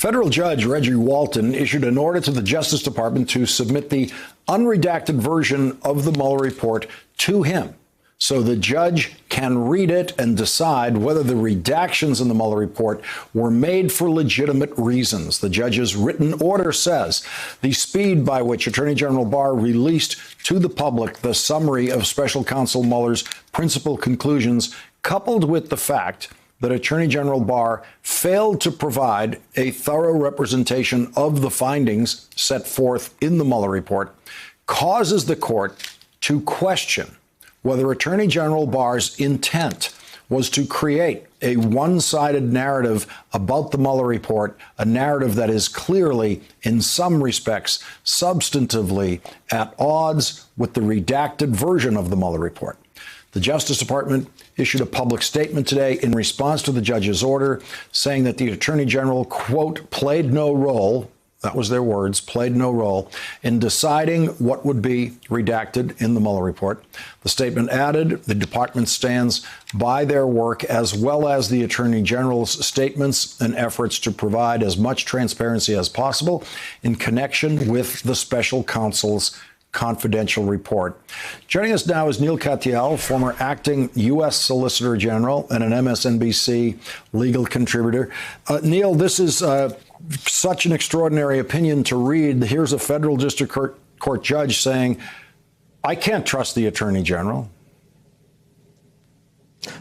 Federal Judge Reggie Walton issued an order to the Justice Department to submit the unredacted version of the Mueller report to him so the judge can read it and decide whether the redactions in the Mueller report were made for legitimate reasons. The judge's written order says the speed by which Attorney General Barr released to the public the summary of Special Counsel Mueller's principal conclusions, coupled with the fact that Attorney General Barr failed to provide a thorough representation of the findings set forth in the Mueller report, causes the court to question whether Attorney General Barr's intent was to create a one-sided narrative about the Mueller report, a narrative that is clearly, in some respects, substantively at odds with the redacted version of the Mueller report. The Justice Department issued a public statement today in response to the judge's order, saying that the Attorney General, quote, played no role, that was their words, played no role, in deciding what would be redacted in the Mueller report. The statement added, the department stands by their work as well as the Attorney General's statements and efforts to provide as much transparency as possible in connection with the special counsel's confidential report. Joining us now is Neal Katyal, former acting U.S. Solicitor General and an MSNBC legal contributor. Neal, this is such an extraordinary opinion to read. Here's a federal district court judge saying, I can't trust the Attorney General.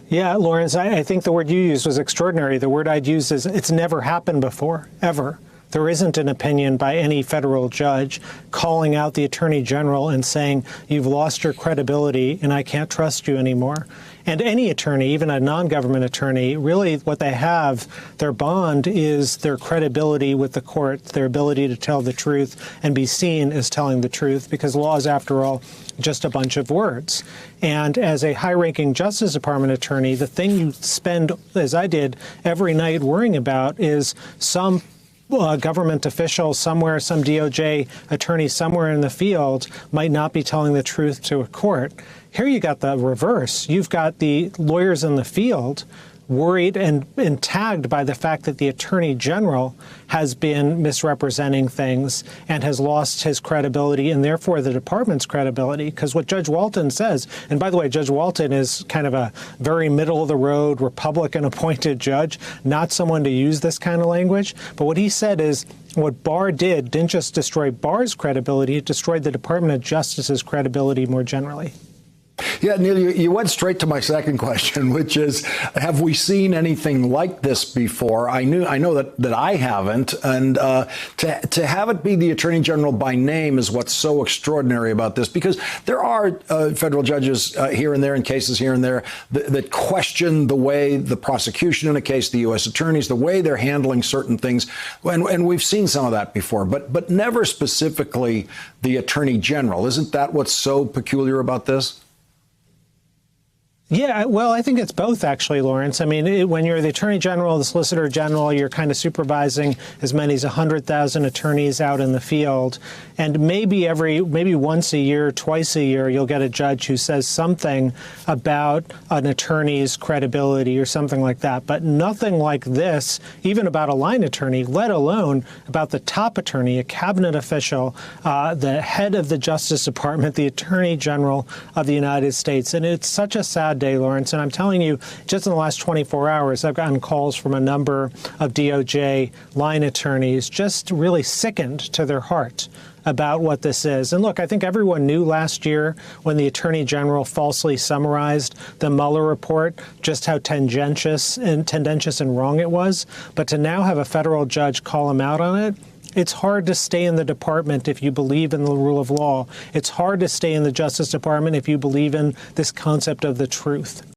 Yeah, Lawrence, I think the word you used was extraordinary. The word I'd use is it's never happened before, ever. There isn't an opinion by any federal judge calling out the Attorney General and saying, you've lost your credibility and I can't trust you anymore. And any attorney, even a non-government attorney, really what they have, their bond is their credibility with the court, their ability to tell the truth and be seen as telling the truth, because law is, after all, just a bunch of words. And as a high-ranking Justice Department attorney, the thing you spend, as I did, every night worrying about is some government official somewhere, some DOJ attorney somewhere in the field might not be telling the truth to a court. Here you got the reverse. You've got the lawyers in the field worried and tagged by the fact that the Attorney General has been misrepresenting things and has lost his credibility and therefore the department's credibility. Because what Judge Walton says, and by the way, Judge Walton is kind of a very middle-of-the-road Republican-appointed judge, not someone to use this kind of language. But what he said is what Barr didn't just destroy Barr's credibility, it destroyed the Department of Justice's credibility more generally. Yeah, Neal, you went straight to my second question, which is, have we seen anything like this before? I know that I haven't, and to have it be the Attorney General by name is what's so extraordinary about this, because there are federal judges here and there in cases here and there that question the way the prosecution in a case, the U.S. attorneys, the way they're handling certain things, and we've seen some of that before, but never specifically the Attorney General. Isn't that what's so peculiar about this? Yeah, well, I think it's both, actually, Lawrence. I mean, when you're the Attorney General, the Solicitor General, you're kind of supervising as many as 100,000 attorneys out in the field. And maybe once a year, twice a year, you'll get a judge who says something about an attorney's credibility or something like that. But nothing like this, even about a line attorney, let alone about the top attorney, a cabinet official, the head of the Justice Department, the Attorney General of the United States. And it's such a sad day, Lawrence. And I'm telling you, just in the last 24 hours, I've gotten calls from a number of DOJ line attorneys just really sickened to their heart about what this is. And look, I think everyone knew last year when the Attorney General falsely summarized the Mueller report just how tendentious and wrong it was. But to now have a federal judge call him out on it, it's hard to stay in the department if you believe in the rule of law. It's hard to stay in the Justice Department if you believe in this concept of the truth.